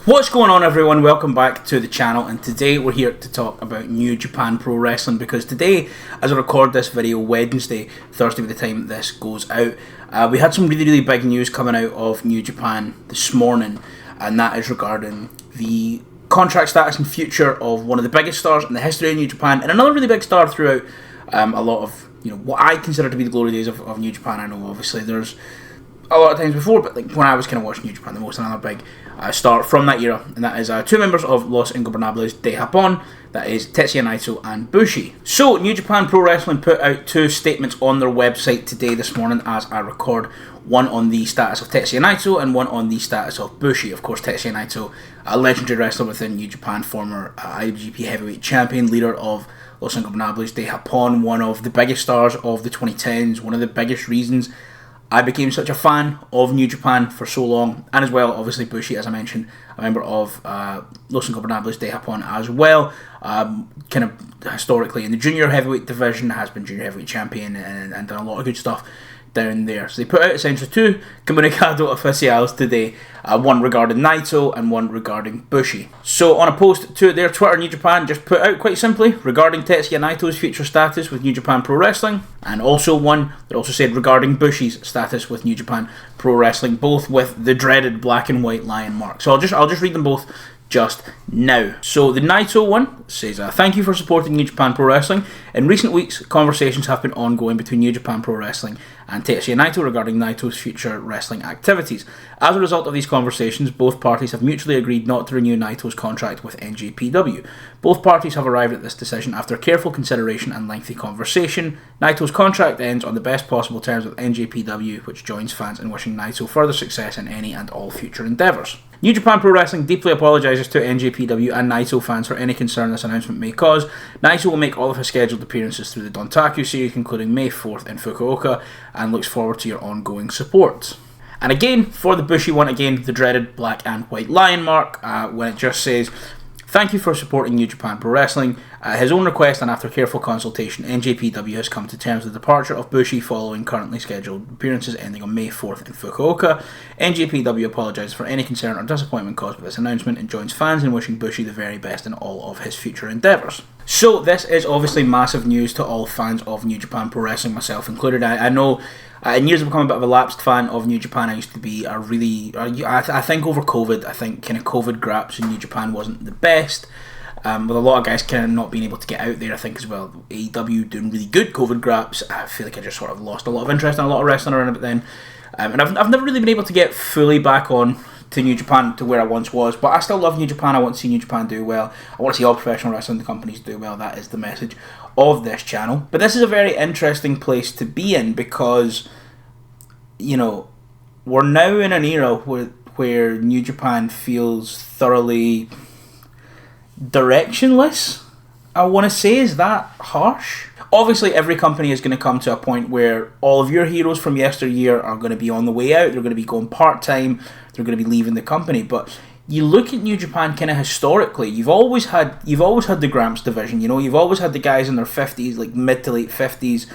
What's going on, everyone? Welcome back to the channel, and today we're here to talk about New Japan Pro Wrestling, because today, as I record this video, Wednesday, Thursday by the time this goes out, we had some really big news coming out of New Japan this morning, and that is regarding the contract status and future of one of the biggest stars in the history of New Japan, and another really big star throughout a lot of, what I consider to be the glory days of New Japan. I know obviously there's a lot of times before, but like when I was kind of watching New Japan the most, another big star from that era, and that is two members of Los Ingobernables de Japón, that is Tetsuya Naito and Bushi. So New Japan Pro Wrestling put out two statements on their website today, this morning, as I record, one on the status of Tetsuya Naito and one on the status of Bushi. Of course, Tetsuya Naito, a legendary wrestler within New Japan, former IWGP Heavyweight Champion, leader of Los Ingobernables de Japón, one of the biggest stars of the 2010s, one of the biggest reasons I became such a fan of New Japan for so long, and as well, obviously, Bushi, as I mentioned, a member of Los Ingobernables de Japón as well, kind of historically in the junior heavyweight division, has been junior heavyweight champion and done a lot of good stuff down there. So they put out essentially two comunicado oficiales today, one regarding Naito and one regarding Bushi. So on a post to their Twitter, New Japan just put out quite simply regarding Tetsuya Naito's future status with New Japan Pro Wrestling, and also one that also said regarding Bushi's status with New Japan Pro Wrestling, both with the dreaded black and white lion mark. So I'll just read them both just now. So the Naito one says, thank you for supporting New Japan Pro Wrestling. In recent weeks, conversations have been ongoing between New Japan Pro Wrestling and Tetsuya Naito regarding Naito's future wrestling activities. As a result of these conversations, both parties have mutually agreed not to renew Naito's contract with NJPW. Both parties have arrived at this decision after careful consideration and lengthy conversation. Naito's contract ends on the best possible terms with NJPW, which joins fans in wishing Naito further success in any and all future endeavours. New Japan Pro Wrestling deeply apologises to NJPW and Naito fans for any concern this announcement may cause. Naito will make all of his scheduled appearances through the Dontaku series, including May 4th in Fukuoka, and looks forward to your ongoing support. And again, for the Bushi one, again, the dreaded black and white lion mark, when it just says, thank you for supporting New Japan Pro Wrestling. At his own request and after careful consultation, NJPW has come to terms with the departure of Bushi following currently scheduled appearances ending on May 4th in Fukuoka. NJPW apologises for any concern or disappointment caused by this announcement and joins fans in wishing Bushi the very best in all of his future endeavours. So this is obviously massive news to all fans of New Japan Pro Wrestling, myself included. I know in years I've become a bit of a lapsed fan of New Japan. I used to be I think over COVID, I think kind of COVID graps in New Japan wasn't the best. With a lot of guys kind of not being able to get out there, I think as well. AEW doing really good COVID graps. I feel like I just sort of lost a lot of interest in a lot of wrestling around it then. And I've never really been able to get fully back on to New Japan to where I once was, but I still love New Japan. I want to see New Japan do well. I want to see all professional wrestling companies do well. That is the message of this channel. But this is a very interesting place to be in because, we're now in an era where New Japan feels thoroughly directionless, I want to say. Is that harsh? Obviously, every company is going to come to a point where all of your heroes from yesteryear are going to be on the way out. They're going to be going part-time. They're going to be leaving the company. But you look at New Japan kind of historically, you've always had the Gramps division. You've always had the guys in their 50s, like mid to late 50s,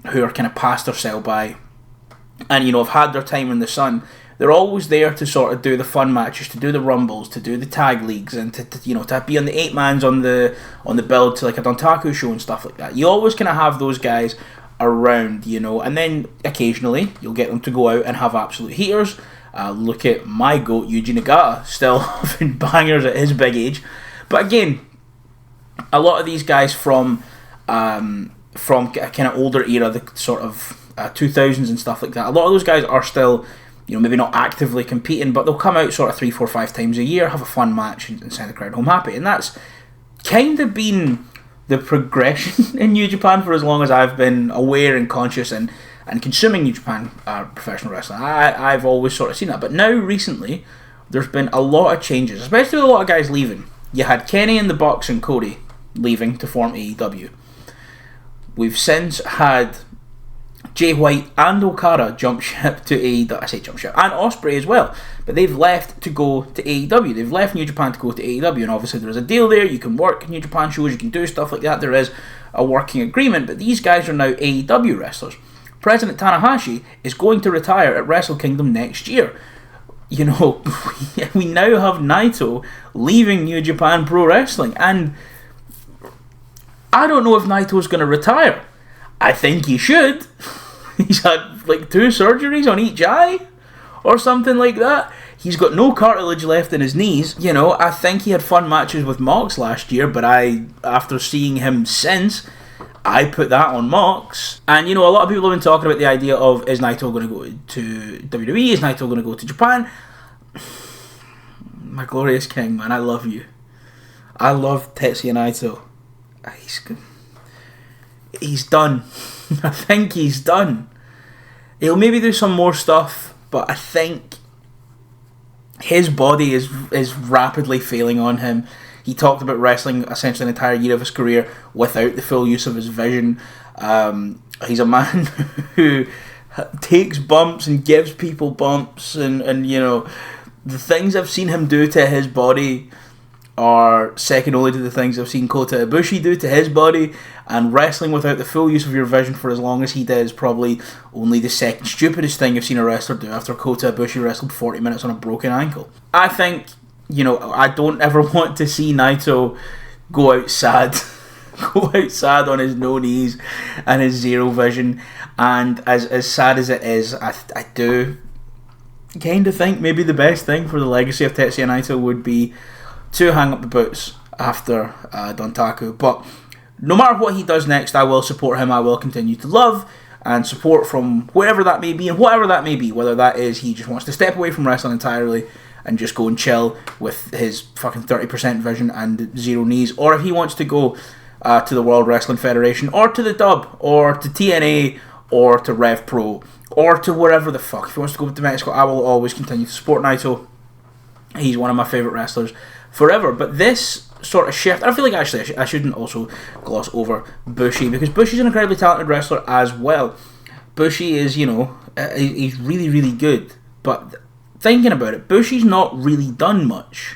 who are kind of past their sell-by, and have had their time in the sun. They're always there to sort of do the fun matches, to do the rumbles, to do the tag leagues, and to be on the 8-mans on the build to like a Dontaku show and stuff like that. You always kind of have those guys around, and then occasionally you'll get them to go out and have absolute heaters. Look at my GOAT, Yuji Nagata, still having bangers at his big age. But again, a lot of these guys from a kind of older era, the sort of 2000s and stuff like that, a lot of those guys are still, maybe not actively competing, but they'll come out sort of 3, 4, 5 times a year, have a fun match, and send the crowd home happy. And that's kind of been the progression in New Japan for as long as I've been aware and conscious and consuming New Japan professional wrestling. I've always sort of seen that. But now, recently, there's been a lot of changes, especially with a lot of guys leaving. You had Kenny and the Bucks and Cody leaving to form AEW. We've since had Jay White and Okada jump ship to AEW. I say jump ship, and Ospreay as well. But they've left to go to AEW. They've left New Japan to go to AEW, and obviously there is a deal there. You can work New Japan shows, you can do stuff like that. There is a working agreement, but these guys are now AEW wrestlers. President Tanahashi is going to retire at Wrestle Kingdom next year. you know, we now have Naito leaving New Japan Pro Wrestling, and I don't know if Naito's going to retire. I think he should. He's had like 2 surgeries on each eye or something like that. He's got no cartilage left in his knees. You know, I think he had fun matches with Mox last year, but after seeing him since, I put that on Mox. And, you know, a lot of people have been talking about the idea of, is Naito going to go to WWE? Is Naito going to go to Japan? My glorious king, man, I love you. I love Tetsuya Naito. He's done. I think he's done. He'll maybe do some more stuff, but I think his body is rapidly failing on him. He talked about wrestling essentially an entire year of his career without the full use of his vision. He's a man who takes bumps and gives people bumps, and you know, the things I've seen him do to his body are second only to the things I've seen Kota Ibushi do to his body, and wrestling without the full use of your vision for as long as he did is probably only the second stupidest thing I've seen a wrestler do after Kota Ibushi wrestled 40 minutes on a broken ankle. I think, you know, I don't ever want to see Naito go out sad. Go out sad on his no knees and his zero vision, and as sad as it is, I do kind of think maybe the best thing for the legacy of Tetsuya Naito would be to hang up the boots after Dontaku. But no matter what he does next, I will support him. I will continue to love and support from wherever that may be and whatever that may be, whether that is he just wants to step away from wrestling entirely and just go and chill with his fucking 30% vision and zero knees, or if he wants to go to the World Wrestling Federation, or to the Dub, or to TNA, or to Rev Pro, or to wherever the fuck. If he wants to go to Mexico, I will always continue to support Naito. He's one of my favourite wrestlers forever. But this sort of shift, I feel like actually I shouldn't also gloss over Bushi, because Bushi's an incredibly talented wrestler as well. Bushi is, you know, he's really, really good. But thinking about it, Bushi's not really done much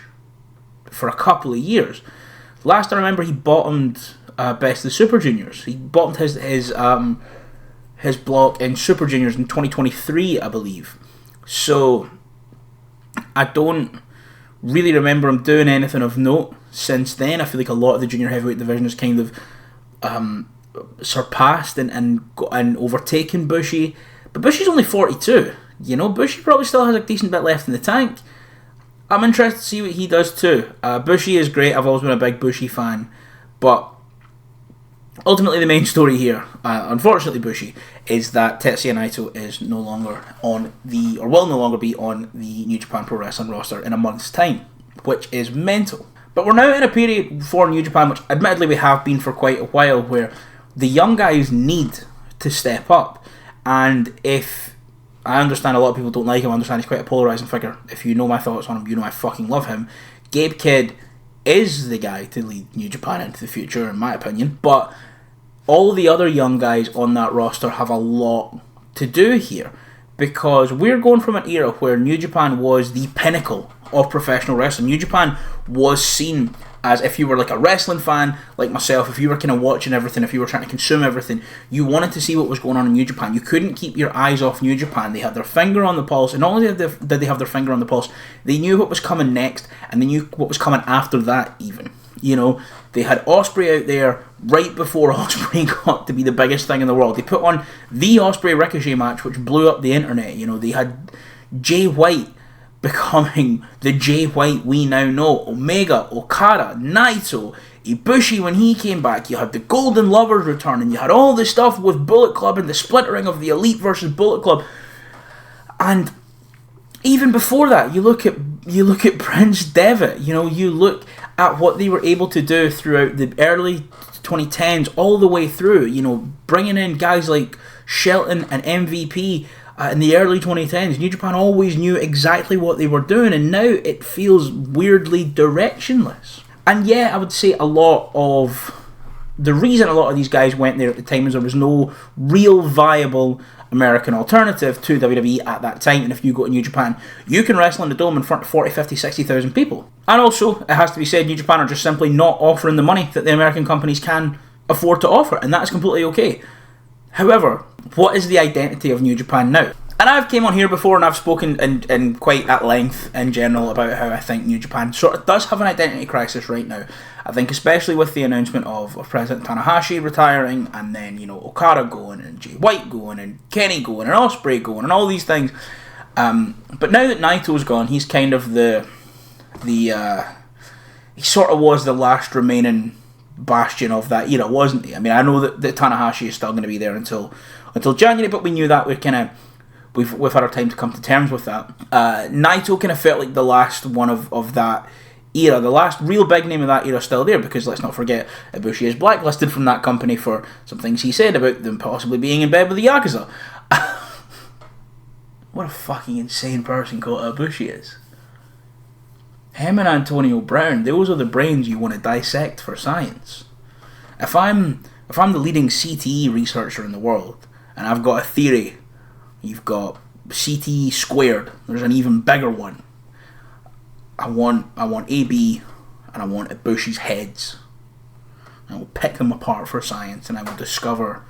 for a couple of years. Last I remember, he bottomed Best of the Super Juniors. He bottomed his block in Super Juniors in 2023, I believe. So I don't really remember him doing anything of note since then. I feel like a lot of the junior heavyweight division has kind of surpassed and overtaken Bushi. But Bushi's only 42. You know, Bushi probably still has a decent bit left in the tank. I'm interested to see what he does too. Bushi is great. I've always been a big Bushi fan. But ultimately the main story here, unfortunately Bushi, is that Tetsuya Naito is no longer on the, or will no longer be on the New Japan Pro Wrestling roster in a month's time, which is mental. But we're now in a period for New Japan, which admittedly we have been for quite a while, where the young guys need to step up. And if I understand a lot of people don't like him, I understand he's quite a polarising figure. If you know my thoughts on him, you know I fucking love him. Gabe Kidd is the guy to lead New Japan into the future, in my opinion. But all the other young guys on that roster have a lot to do here, because we're going from an era where New Japan was the pinnacle of professional wrestling. New Japan was seen as, if you were like a wrestling fan like myself, if you were kind of watching everything, if you were trying to consume everything, you wanted to see what was going on in New Japan. You couldn't keep your eyes off New Japan. They had their finger on the pulse, and not only did they have their finger on the pulse, they knew what was coming next, and they knew what was coming after that even. You know, they had Ospreay out there right before Ospreay got to be the biggest thing in the world. They put on the Ospreay Ricochet match, which blew up the internet. You know, they had Jay White becoming the Jay White we now know. Omega, Okada, Naito, Ibushi when he came back. You had the Golden Lovers return, and you had all this stuff with Bullet Club and the splintering of the Elite versus Bullet Club. And even before that, you look at Prince Devitt. You know, you look at what they were able to do throughout the early 2010s all the way through. You know, bringing in guys like Shelton and MVP in the early 2010s. New Japan always knew exactly what they were doing, and now it feels weirdly directionless. And yeah, I would say a lot of the reason a lot of these guys went there at the time is there was no real viable American alternative to WWE at that time. And if you go to New Japan, you can wrestle in the Dome in front of 40, 50, 60,000 people. And also, it has to be said, New Japan are just simply not offering the money that the American companies can afford to offer, and that's completely okay. However, what is the identity of New Japan now? And I've came on here before and I've spoken in quite at length in general about how I think New Japan sort of does have an identity crisis right now. I think especially with the announcement of President Tanahashi retiring, and then, you know, Okada going, and Jay White going, and Kenny going, and Ospreay going, and all these things. But now that Naito's gone, he's kind of he sort of was the last remaining bastion of that era, wasn't he? I mean, I know that Tanahashi is still going to be there until January, but we knew that we've had our time to come to terms with that. Naito kind of felt like the last one of that era, the last real big name of that era still there, because let's not forget, Ibushi is blacklisted from that company for some things he said about them possibly being in bed with the Yakuza. What a fucking insane person Kota Ibushi is. Him and Antonio Brown, those are the brains you want to dissect for science. If I'm the leading CTE researcher in the world, and I've got a theory, you've got CTE squared, there's an even bigger one. I want AB, and I want Ibushi's heads. I will pick them apart for science, and I will discover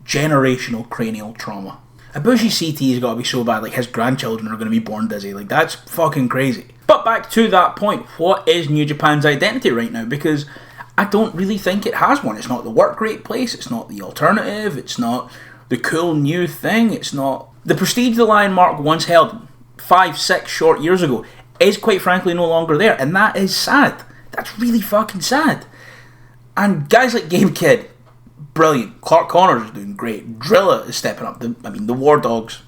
generational cranial trauma. Ibushi's CTE has got to be so bad, like his grandchildren are going to be born dizzy. Like, that's fucking crazy. But back to that point, what is New Japan's identity right now? Because I don't really think it has one. It's not the work rate place, it's not the alternative, it's not the cool new thing, it's not... The prestige the Lion Mark once held 5-6 short years ago is quite frankly no longer there, and that is sad. That's really fucking sad. And guys like Gabe Kidd, brilliant. Clark Connors is doing great. Drilla is stepping up. The War Dogs,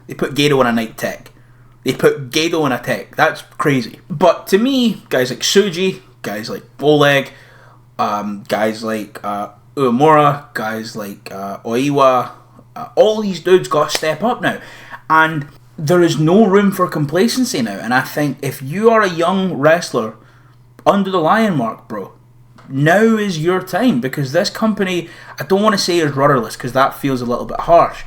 they put Gato in a night tech. They put Gato in a tech. That's crazy. But to me, guys like Suji, guys like Oleg, guys like Uemura, guys like Oiwa, all these dudes got to step up now. And there is no room for complacency now. And I think if you are a young wrestler under the Lion Mark, bro, now is your time, because this company, I don't want to say is rudderless, because that feels a little bit harsh,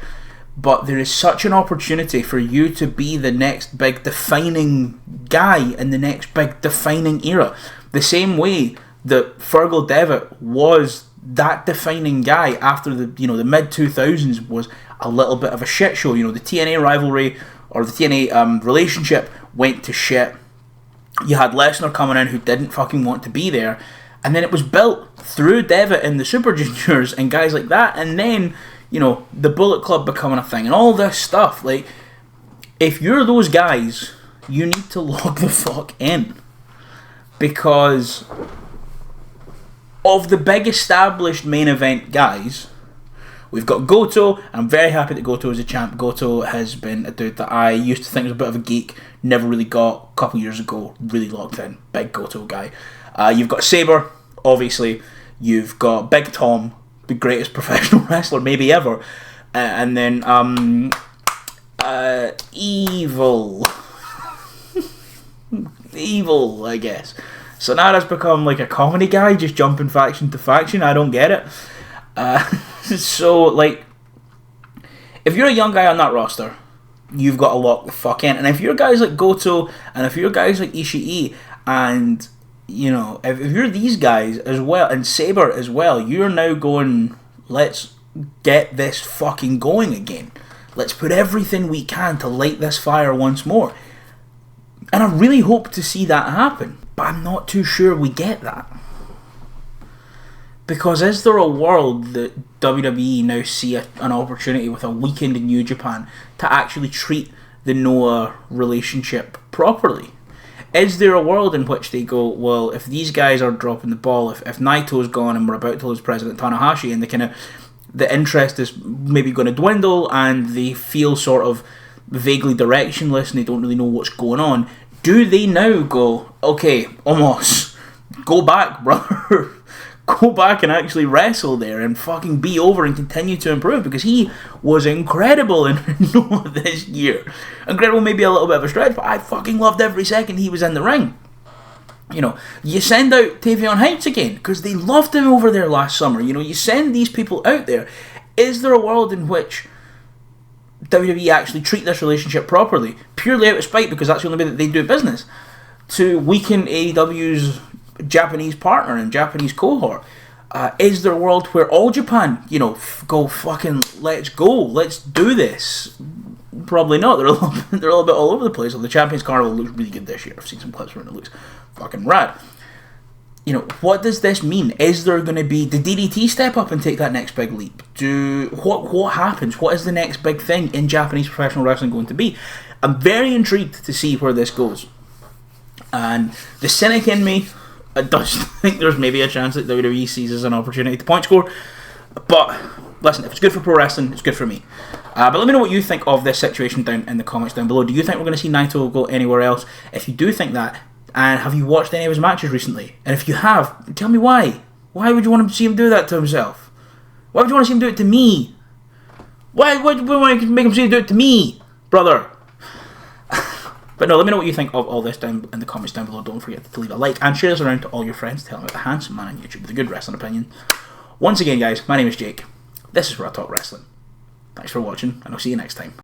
but there is such an opportunity for you to be the next big defining guy in the next big defining era. The same way that Fergal Devitt was that defining guy after the mid 2000s was a little bit of a shit show. The TNA rivalry or the TNA relationship went to shit. You had Lesnar coming in who didn't fucking want to be there. And then it was built through Devitt and the Super Juniors and guys like that. And then, the Bullet Club becoming a thing and all this stuff. Like, if you're those guys, you need to log the fuck in. Because of the big established main event guys, we've got Goto. I'm very happy that Goto is a champ. Goto has been a dude that I used to think was a bit of a geek. Never really got. A couple years ago, really locked in. Big Goto guy. You've got Sabre, obviously. You've got Big Tom, the greatest professional wrestler maybe ever. And then Evil. Evil, I guess. Sonata's become like a comedy guy, just jumping faction to faction. I don't get it. So, like, if you're a young guy on that roster, you've got to lock the fuck in. And if you're guys like Goto, and if you're guys like Ishii, and, if you're these guys as well, and Sabre as well, you're now going, let's get this fucking going again. Let's put everything we can to light this fire once more. And I really hope to see that happen. But I'm not too sure we get that. Because is there a world that WWE now see an opportunity with a weekend in New Japan to actually treat the Noah relationship properly? Is there a world in which they go, well, if these guys are dropping the ball, if Naito's gone and we're about to lose President Tanahashi, and the interest is maybe going to dwindle and they feel sort of vaguely directionless and they don't really know what's going on, do they now go, okay, Omos, go back, brother. Go back and actually wrestle there and fucking be over and continue to improve, because he was incredible in Noah this year. Incredible, maybe a little bit of a stretch, but I fucking loved every second he was in the ring. You send out Tavion Heights again, because they loved him over there last summer. You send these people out there. Is there a world in which WWE actually treat this relationship properly, purely out of spite, because that's the only way that they do business, to weaken AEW's Japanese partner and Japanese cohort? Is there a world where all Japan, go fucking let's go, let's do this? Probably not. They're a little bit all over the place. The Champions Carnival looks really good this year. I've seen some clips from it. It looks fucking rad. What does this mean? Is there going to be... Did DDT step up and take that next big leap? What happens? What is the next big thing in Japanese professional wrestling going to be? I'm very intrigued to see where this goes. And the cynic in me does think there's maybe a chance that WWE sees as an opportunity to point score. But, listen, if it's good for pro wrestling, it's good for me. But let me know what you think of this situation down in the comments down below. Do you think we're going to see Naito go anywhere else? If you do think that, and have you watched any of his matches recently? And if you have, tell me why. Why would you want to see him do that to himself? Why would you want to see him do it to me? Why would you want to make him see him do it to me, brother? But no, let me know what you think of all this down in the comments down below. Don't forget to leave a like and share this around to all your friends. Tell them about the handsome man on YouTube with a good wrestling opinion. Once again, guys, my name is Jake. This is where I talk wrestling. Thanks for watching, and I'll see you next time.